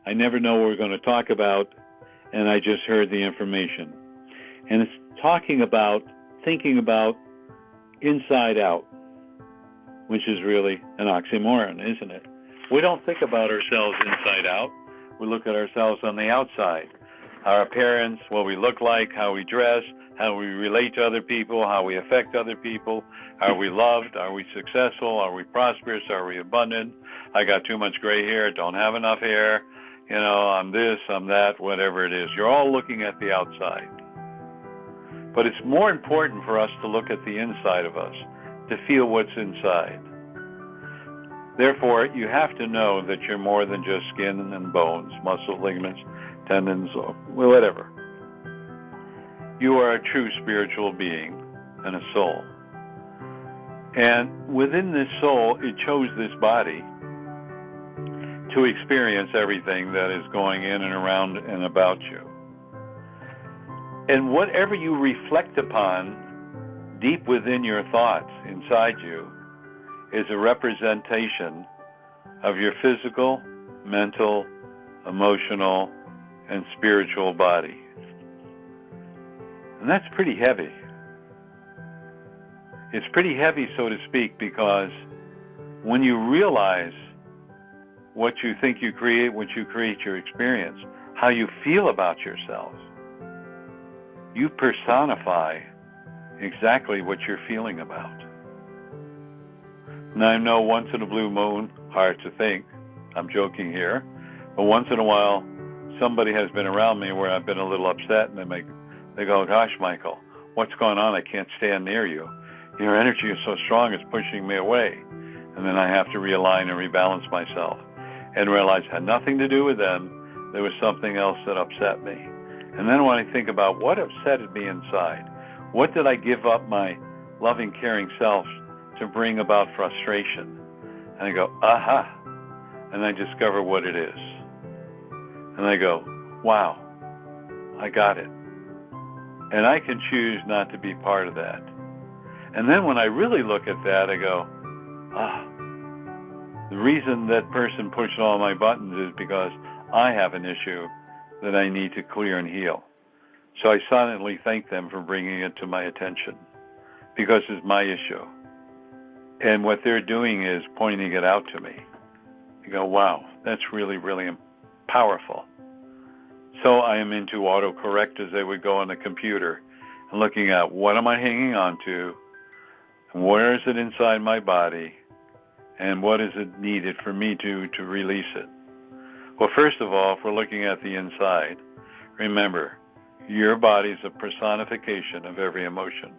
I never know what we're going to talk about, and I just heard the information. And it's thinking about inside out, which is really an oxymoron, isn't it? We don't think about ourselves inside out. We look at ourselves on the outside. Our appearance, what we look like, how we dress, how we relate to other people, how we affect other people. Are we loved? Are we successful? Are we prosperous? Are we abundant? I got too much gray hair, don't have enough hair. You know, I'm this, I'm that, whatever it is. You're all looking at the outside. But it's more important for us to look at the inside of us, to feel what's inside. Therefore, you have to know that you're more than just skin and bones, muscle, ligaments, tendons, or whatever. You are a true spiritual being and a soul. And within this soul, it chose this body to experience everything that is going in and around and about you. And whatever you reflect upon deep within your thoughts, inside you, is a representation of your physical, mental, emotional, and spiritual body. And that's pretty heavy. It's pretty heavy, so to speak, because when you realize what you think you create, what you create your experience, how you feel about yourself, you personify exactly what you're feeling about. Now, I know once in a blue moon, hard to think, I'm joking here, but once in a while, somebody has been around me where I've been a little upset, and they go, gosh, Michael, what's going on? I can't stand near you. Your energy is so strong, it's pushing me away. And then I have to realign and rebalance myself and realize it had nothing to do with them. There was something else that upset me. And then when I think about what upsetted me inside, what did I give up my loving, caring self to bring about frustration? And I go, aha. And I discover what it is. And I go, wow, I got it. And I can choose not to be part of that. And then when I really look at that, I go, the reason that person pushed all my buttons is because I have an issue that I need to clear and heal. So I silently thank them for bringing it to my attention, because it's my issue. And what they're doing is pointing it out to me. You go, wow, that's really, really powerful. So I am into autocorrect, as they would go on the computer, and looking at what am I hanging on to, and where is it inside my body, and what is it needed for me to release it. Well, first of all, if we're looking at the inside, remember, your body is a personification of every emotion.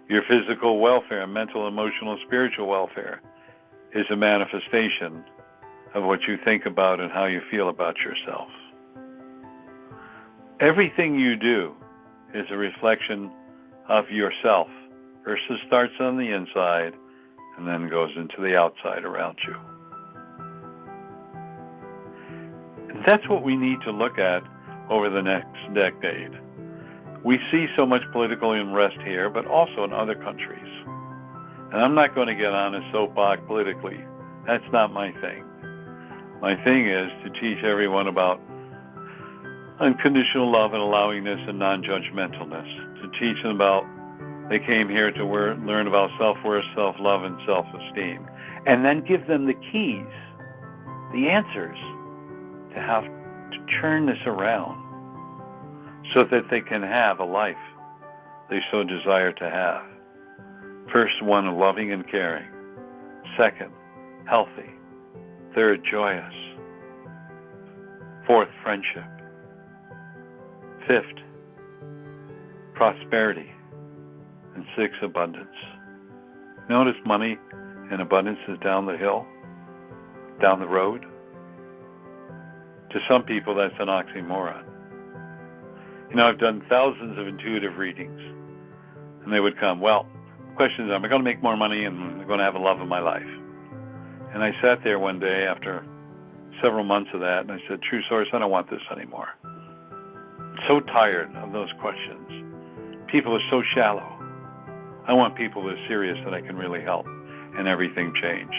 Your physical welfare, mental, emotional, spiritual welfare is a manifestation of what you think about and how you feel about yourself. Everything you do is a reflection of yourself. First it starts on the inside and then goes into the outside around you. And that's what we need to look at over the next decade. We see so much political unrest here, but also in other countries. And I'm not going to get on a soapbox politically. That's not my thing. My thing is to teach everyone about unconditional love and allowingness and non-judgmentalness, to teach them about they came here to learn about self-worth, self-love, and self-esteem, and then give them the keys, the answers to how to turn this around so that they can have a life they so desire to have. First, one, loving and caring. Second, healthy. Third, joyous. Fourth, friendship. Fifth, prosperity. And sixth, abundance. Notice money and abundance is down the hill, down the road. To some people, that's an oxymoron. You know, I've done thousands of intuitive readings, and they would come, well, the question is, am I going to make more money and am I going to have a love of my life? And I sat there one day after several months of that, and I said, True Source, I don't want this anymore. So tired of those questions. People are so shallow. I want people that are serious that I can really help. And everything changed.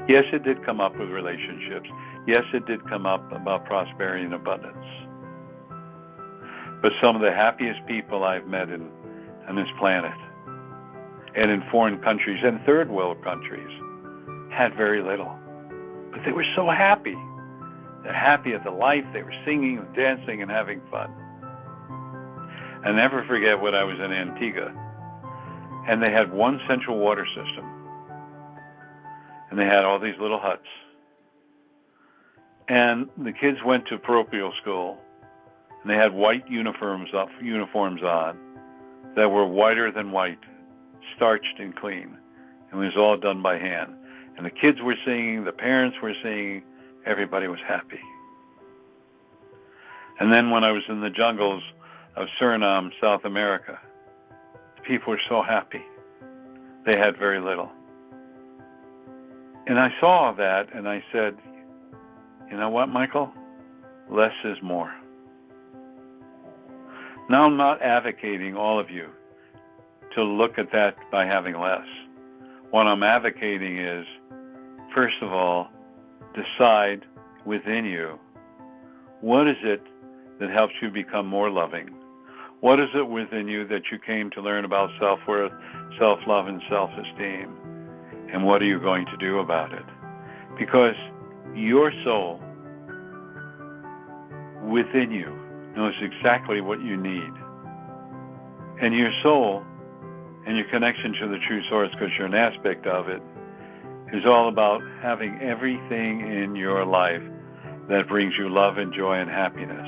Yes, it did come up with relationships. Yes, it did come up about prosperity and abundance. But some of the happiest people I've met on this planet and in foreign countries and third world countries had very little. But they were so happy. They're happy at the life. They were singing and dancing and having fun. I never forget when I was in Antigua, and they had one central water system, and they had all these little huts. And the kids went to parochial school, and they had white uniforms on that were whiter than white, starched and clean. It was all done by hand. And the kids were singing, the parents were singing, everybody was happy. And then when I was in the jungles of Suriname, South America, the people were so happy. They had very little. And I saw that and I said, you know what, Michael? Less is more. Now, I'm not advocating all of you to look at that by having less. What I'm advocating is, first of all, decide within you, what is it that helps you become more loving? What is it within you that you came to learn about self-worth, self-love, and self-esteem? And what are you going to do about it? Because your soul within you knows exactly what you need. And your soul and your connection to the true source, because you're an aspect of it, is all about having everything in your life that brings you love and joy and happiness.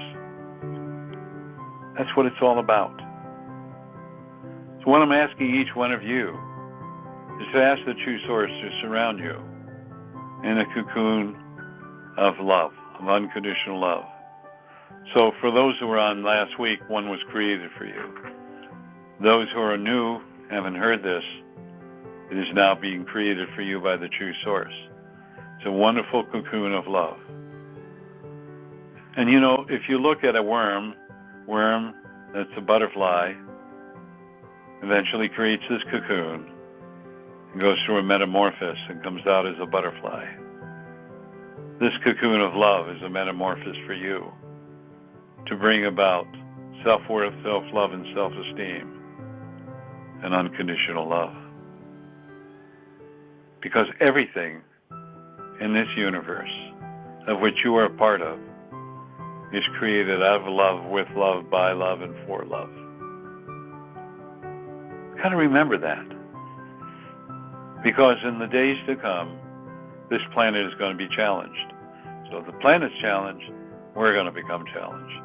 That's what it's all about. So what I'm asking each one of you is to ask the true source to surround you in a cocoon of love, of unconditional love. So for those who were on last week, one was created for you. Those who are new, haven't heard this, it is now being created for you by the true source. It's a wonderful cocoon of love. And you know, if you look at a worm that's a butterfly, eventually creates this cocoon and goes through a metamorphosis and comes out as a butterfly. This cocoon of love is a metamorphosis for you to bring about self-worth, self-love, and self-esteem and unconditional love. Because everything in this universe of which you are a part of is created out of love, with love, by love, and for love. Kind of remember that. Because in the days to come, this planet is going to be challenged. So if the planet's challenged, we're going to become challenged.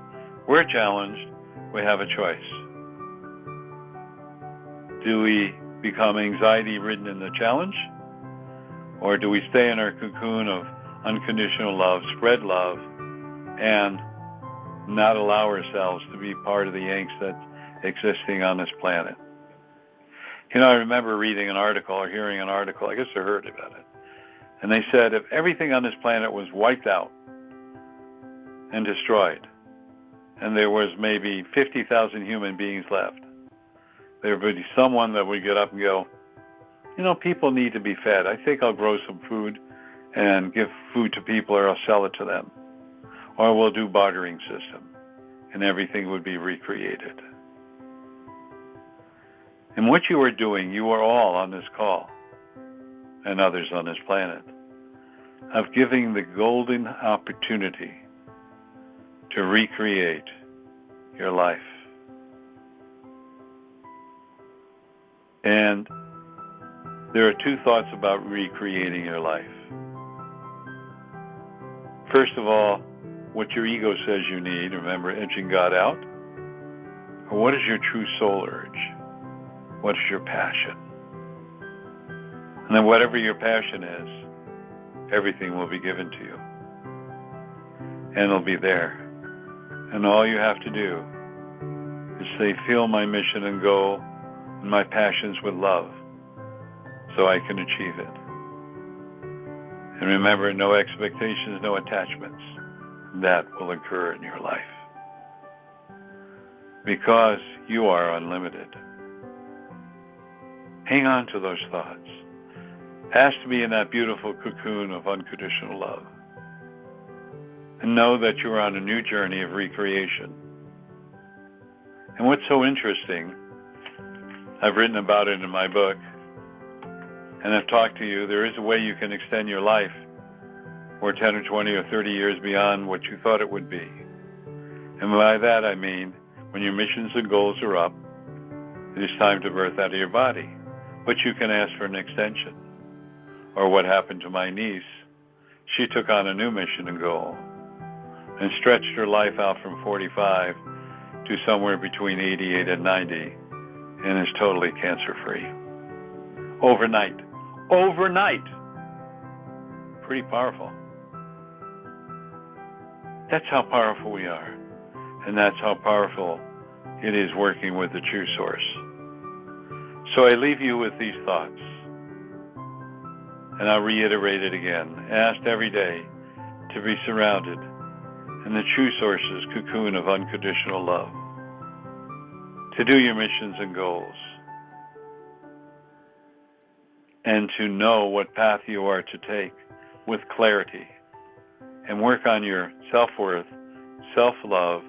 We're challenged, we have a choice. Do we become anxiety-ridden in the challenge? Or do we stay in our cocoon of unconditional love, spread love, and not allow ourselves to be part of the angst that's existing on this planet? You know, I remember reading an article or hearing an article, I guess I heard about it, and they said if everything on this planet was wiped out and destroyed, and there was maybe 50,000 human beings left, there would be someone that would get up and go, you know, people need to be fed. I think I'll grow some food and give food to people, or I'll sell it to them. Or we'll do bartering system, and everything would be recreated. And what you are doing, you are all on this call, and others on this planet, of giving the golden opportunity to recreate your life. And there are two thoughts about recreating your life. First of all, what your ego says you need, remember, edging God out. Or what is your true soul urge? What is your passion? And then whatever your passion is, everything will be given to you. And it'll be there. And all you have to do is say, fill my mission and goal and my passions with love, so I can achieve it. And remember, no expectations, no attachments. That will occur in your life. Because you are unlimited. Hang on to those thoughts. Ask to be in that beautiful cocoon of unconditional love. And know that you're on a new journey of recreation. And what's so interesting, I've written about it in my book, and I've talked to you, there is a way you can extend your life or 10 or 20 or 30 years beyond what you thought it would be. And by that I mean, when your missions and goals are up, it is time to birth out of your body. But you can ask for an extension. Or what happened to my niece, she took on a new mission and goal and stretched her life out from 45 to somewhere between 88 and 90 and is totally cancer-free. Overnight. Overnight! Pretty powerful. That's how powerful we are. And that's how powerful it is working with the true source. So I leave you with these thoughts. And I'll reiterate it again. Ask every day to be surrounded in the true source's cocoon of unconditional love. To do your missions and goals. And to know what path you are to take with clarity. And work on your self-worth, self-love,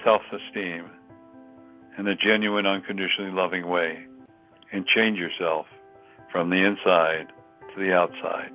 self-esteem in a genuine, unconditionally loving way. And change yourself from the inside to the outside.